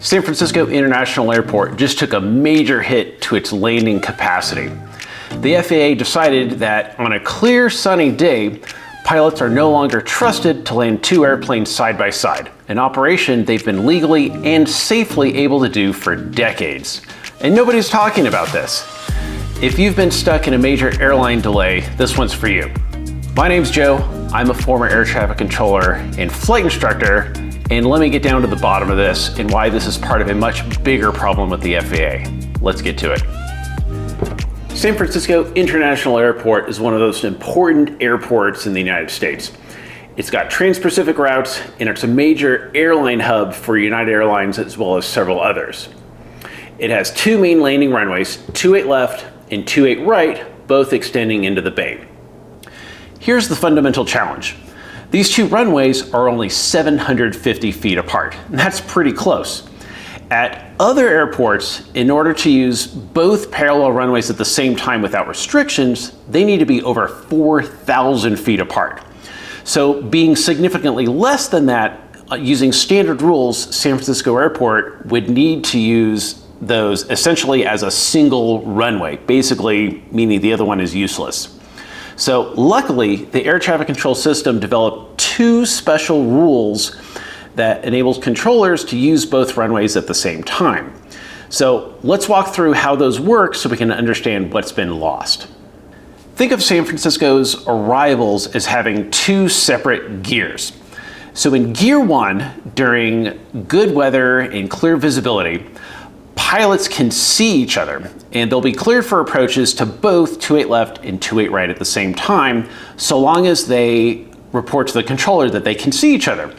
San Francisco International Airport just took a major hit to its landing capacity. The FAA decided that on a clear sunny day, pilots are no longer trusted to land two airplanes side by side, an operation they've been legally and safely able to do for decades. And nobody's talking about this. If you've been stuck in a major airline delay, this one's for you. My name's Joe. I'm a former air traffic controller and flight instructor, and let me get down to the bottom of this and why this is part of a much bigger problem with the FAA. Let's get to it. San Francisco International Airport is one of those important airports in the United States. It's got trans-Pacific routes, and it's a major airline hub for United Airlines as well as several others. It has two main landing runways, 28 left and 28 right, both extending into the bay. Here's the fundamental challenge. These two runways are only 750 feet apart, and that's pretty close. At other airports, in order to use both parallel runways at the same time without restrictions, they need to be over 4,000 feet apart. So being significantly less than that, using standard rules, San Francisco Airport would need to use those essentially as a single runway, basically meaning the other one is useless. So luckily, the air traffic control system developed two special rules that enables controllers to use both runways at the same time. So let's walk through how those work so we can understand what's been lost. Think of San Francisco's arrivals as having two separate gears. So in gear one, during good weather and clear visibility, pilots can see each other, and they'll be cleared for approaches to both 28 left and 28 right at the same time, so long as they report to the controller that they can see each other.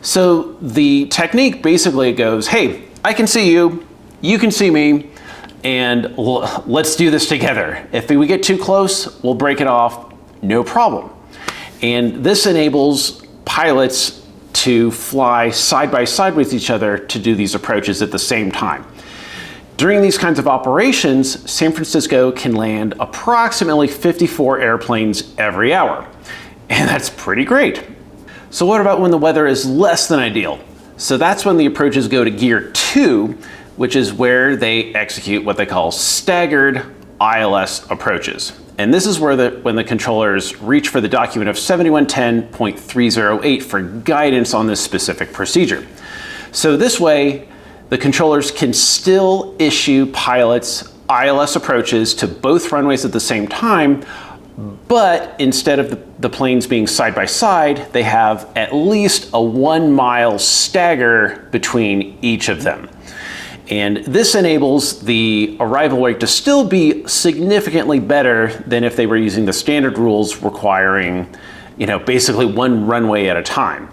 So the technique basically goes, hey, I can see you, you can see me, and let's do this together. If we get too close, we'll break it off, no problem. And this enables pilots to fly side by side with each other to do these approaches at the same time. During these kinds of operations, San Francisco can land approximately 54 airplanes every hour. And that's pretty great. So what about when the weather is less than ideal? So that's when the approaches go to gear two, which is where they execute what they call staggered ILS approaches. And this is where when the controllers reach for the document of 7110.308 for guidance on this specific procedure. So this way, the controllers can still issue pilots ILS approaches to both runways at the same time, but instead of the planes being side by side, they have at least a 1 mile stagger between each of them. And this enables the arrival rate to still be significantly better than if they were using the standard rules requiring, basically one runway at a time.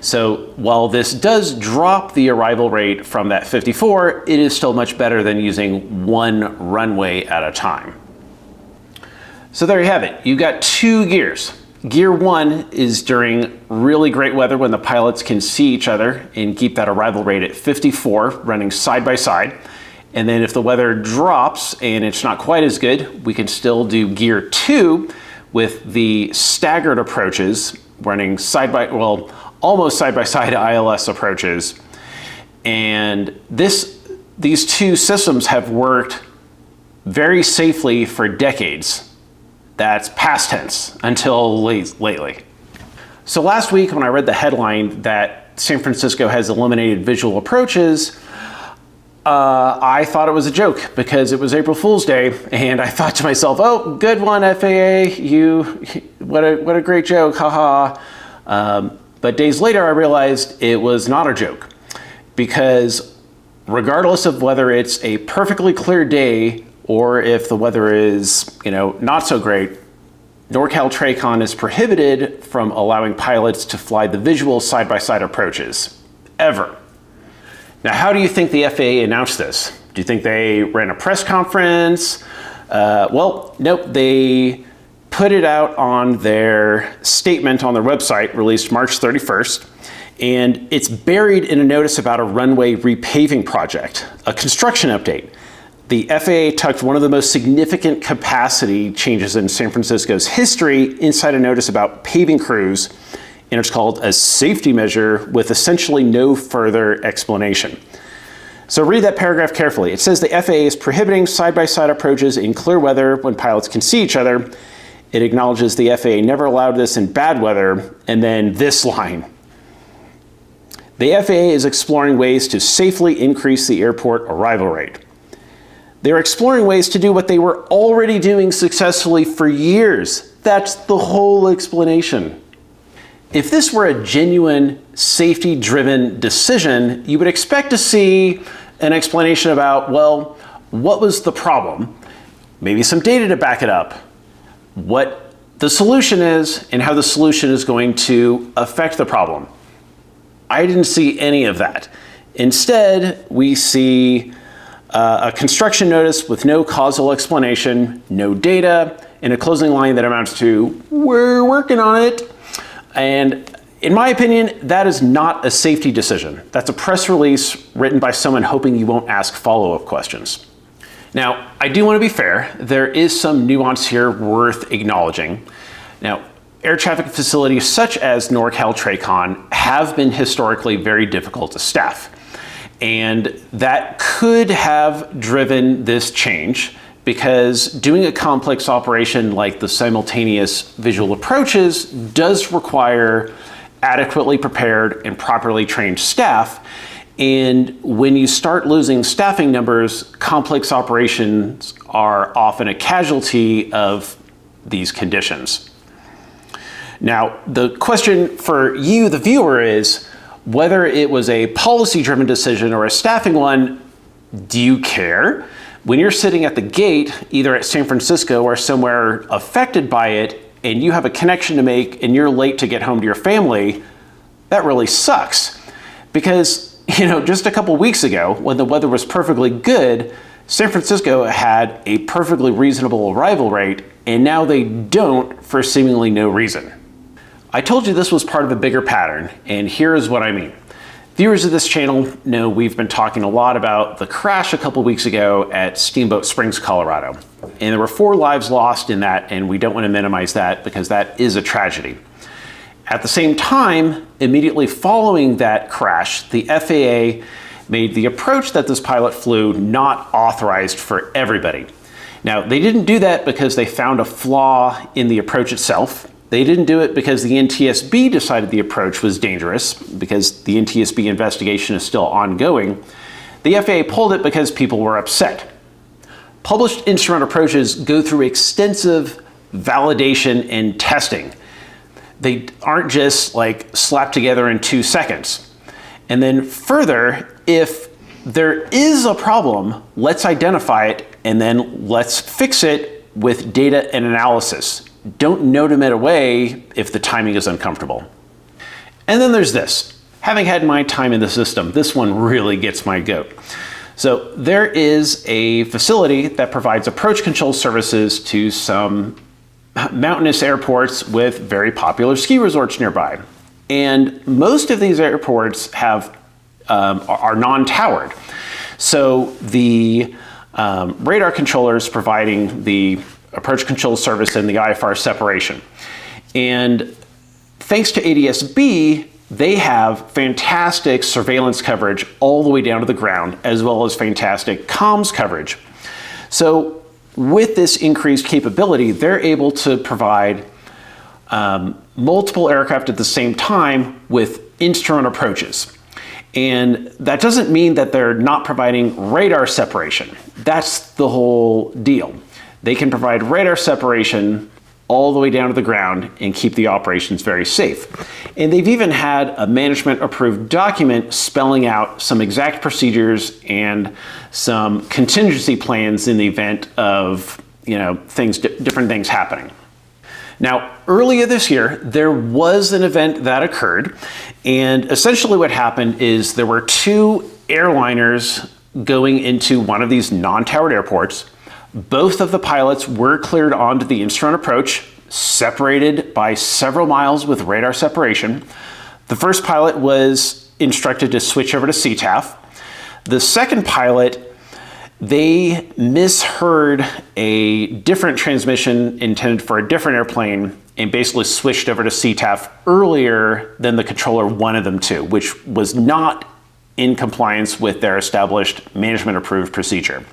So while this does drop the arrival rate from that 54, it is still much better than using one runway at a time. So there you have it. You've got two gears. Gear one is during really great weather when the pilots can see each other and keep that arrival rate at 54, running side by side. And then if the weather drops and it's not quite as good, we can still do gear two with the staggered approaches, running almost side-by-side ILS approaches. And these two systems have worked very safely for decades. That's past tense until lately. So last week when I read the headline that San Francisco has eliminated visual approaches, I thought it was a joke because it was April Fool's Day, and I thought to myself, oh, good one, FAA, what a great joke, haha. But days later, I realized it was not a joke, because regardless of whether it's a perfectly clear day or if the weather is, not so great, NorCal TRACON is prohibited from allowing pilots to fly the visual side-by-side approaches, ever. Now, how do you think the FAA announced this? Do you think they ran a press conference? Well, nope, they put it out on their statement on their website, released March 31st, and it's buried in a notice about a runway repaving project, a construction update. The FAA tucked one of the most significant capacity changes in San Francisco's history inside a notice about paving crews and it's called a safety measure with essentially no further explanation. So read that paragraph carefully. It says the FAA is prohibiting side-by-side approaches in clear weather when pilots can see each other. It acknowledges the FAA never allowed this in bad weather, and then this line. The FAA is exploring ways to safely increase the airport arrival rate. They're exploring ways to do what they were already doing successfully for years. That's the whole explanation. If this were a genuine safety-driven decision, you would expect to see an explanation about, well, what was the problem? Maybe some data to back it up. What the solution is and how the solution is going to affect the problem. I didn't see any of that. Instead, we see a construction notice with no causal explanation, no data, and a closing line that amounts to, we're working on it. And in my opinion, that is not a safety decision. That's a press release written by someone hoping you won't ask follow-up questions. Now, I do want to be fair. There is some nuance here worth acknowledging. Now, air traffic facilities such as NorCal-TRACON have been historically very difficult to staff. And that could have driven this change because doing a complex operation like the simultaneous visual approaches does require adequately prepared and properly trained staff. And when you start losing staffing numbers, complex operations are often a casualty of these conditions. Now, the question for you, the viewer, is whether it was a policy-driven decision or a staffing one. Do you care? When you're sitting at the gate, either at San Francisco or somewhere affected by it, and you have a connection to make and you're late to get home to your family, that really sucks. Because, just a couple weeks ago, when the weather was perfectly good, San Francisco had a perfectly reasonable arrival rate, and now they don't for seemingly no reason. I told you this was part of a bigger pattern, and here is what I mean. Viewers of this channel know we've been talking a lot about the crash a couple weeks ago at Steamboat Springs, Colorado. And there were 4 lives lost in that, and we don't want to minimize that because that is a tragedy. At the same time, immediately following that crash, the FAA made the approach that this pilot flew not authorized for everybody. Now, they didn't do that because they found a flaw in the approach itself. They didn't do it because the NTSB decided the approach was dangerous, because the NTSB investigation is still ongoing. The FAA pulled it because people were upset. Published instrument approaches go through extensive validation and testing. They aren't just like slapped together in 2 seconds. And then further, if there is a problem, let's identify it and then let's fix it with data and analysis. Don't NOTAMed away if the timing is uncomfortable. And then there's this. Having had my time in the system, this one really gets my goat. So there is a facility that provides approach control services to some mountainous airports with very popular ski resorts nearby. And most of these airports are non-towered. So the radar controllers providing the approach control service and the IFR separation. And thanks to ADSB, they have fantastic surveillance coverage all the way down to the ground, as well as fantastic comms coverage. So with this increased capability, they're able to provide multiple aircraft at the same time with instrument approaches. And that doesn't mean that they're not providing radar separation. That's the whole deal. They can provide radar separation all the way down to the ground and keep the operations very safe. And they've even had a management approved document spelling out some exact procedures and some contingency plans in the event of, different things happening. Now, earlier this year, there was an event that occurred, and essentially what happened is there were 2 airliners going into one of these non-towered airports. Both of the pilots were cleared onto the instrument approach, separated by several miles with radar separation. The first pilot was instructed to switch over to CTAF. The second pilot, they misheard a different transmission intended for a different airplane, and basically switched over to CTAF earlier than the controller wanted them to, which was not in compliance with their established management approved procedure.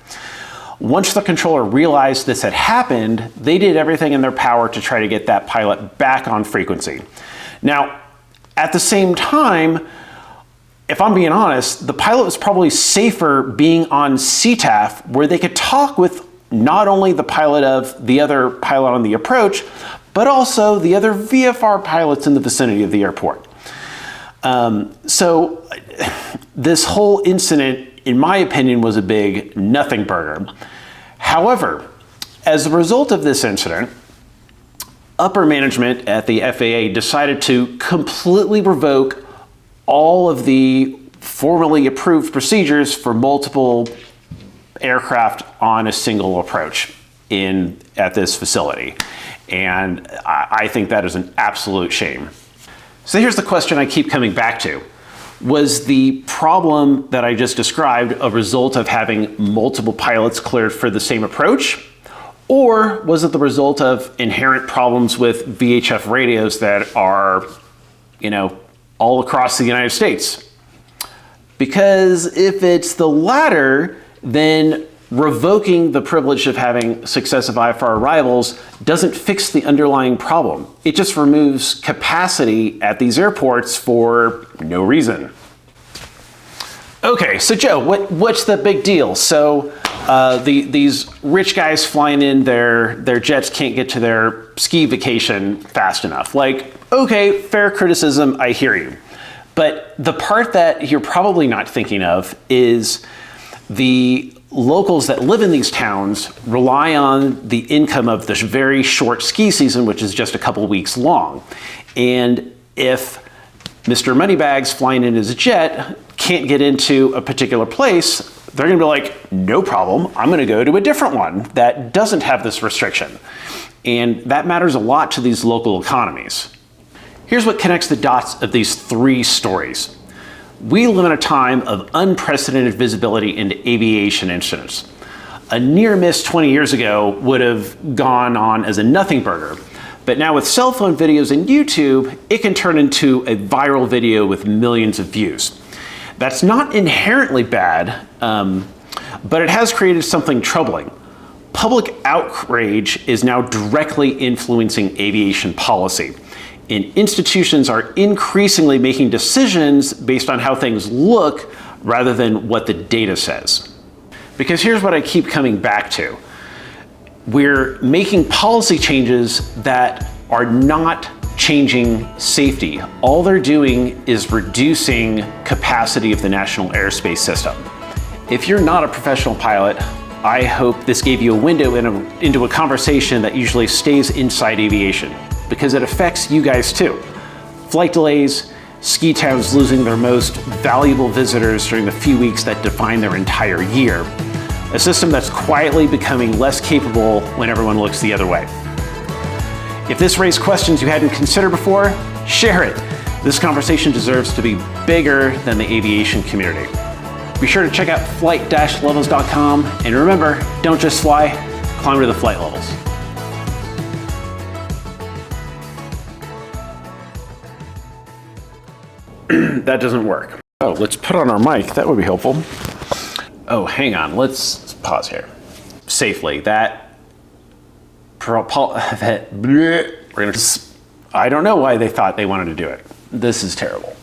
Once the controller realized this had happened, they did everything in their power to try to get that pilot back on frequency. Now, at the same time, if I'm being honest, the pilot was probably safer being on CTAF, where they could talk with not only the pilot of the other pilot on the approach, but also the other VFR pilots in the vicinity of the airport. So this whole incident, in my opinion, was a big nothing burger. However, as a result of this incident, upper management at the FAA decided to completely revoke all of the formally approved procedures for multiple aircraft on a single approach at this facility. And I think that is an absolute shame. So here's the question I keep coming back to. Was the problem that I just described a result of having multiple pilots cleared for the same approach? Or was it the result of inherent problems with VHF radios that are, all across the United States? Because if it's the latter, then revoking the privilege of having successive IFR arrivals doesn't fix the underlying problem. It just removes capacity at these airports for no reason. Okay, so Joe, what's the big deal? So these rich guys flying in their jets can't get to their ski vacation fast enough. Like, okay, fair criticism, I hear you. But the part that you're probably not thinking of is the locals that live in these towns rely on the income of this very short ski season, which is just a couple weeks long. And if Mr. Moneybags flying in his jet can't get into a particular place, they're gonna be like, no problem, I'm gonna go to a different one that doesn't have this restriction. And that matters a lot to these local economies. Here's what connects the dots of these three stories. We live in a time of unprecedented visibility into aviation incidents. A near miss 20 years ago would have gone on as a nothing burger, but now with cell phone videos and YouTube, it can turn into a viral video with millions of views. That's not inherently bad, but it has created something troubling. Public outrage is now directly influencing aviation policy. And institutions are increasingly making decisions based on how things look rather than what the data says. Because here's what I keep coming back to. We're making policy changes that are not changing safety. All they're doing is reducing capacity of the national airspace system. If you're not a professional pilot, I hope this gave you a window into a conversation that usually stays inside aviation, because it affects you guys too. Flight delays, ski towns losing their most valuable visitors during the few weeks that define their entire year. A system that's quietly becoming less capable when everyone looks the other way. If this raised questions you hadn't considered before, share it. This conversation deserves to be bigger than the aviation community. Be sure to check out flight-levels.com, and remember, don't just fly, climb to the flight levels. That doesn't work. Oh, let's put on our mic. That would be helpful. Oh, hang on. Let's pause here. Safely. I don't know why they thought they wanted to do it. This is terrible.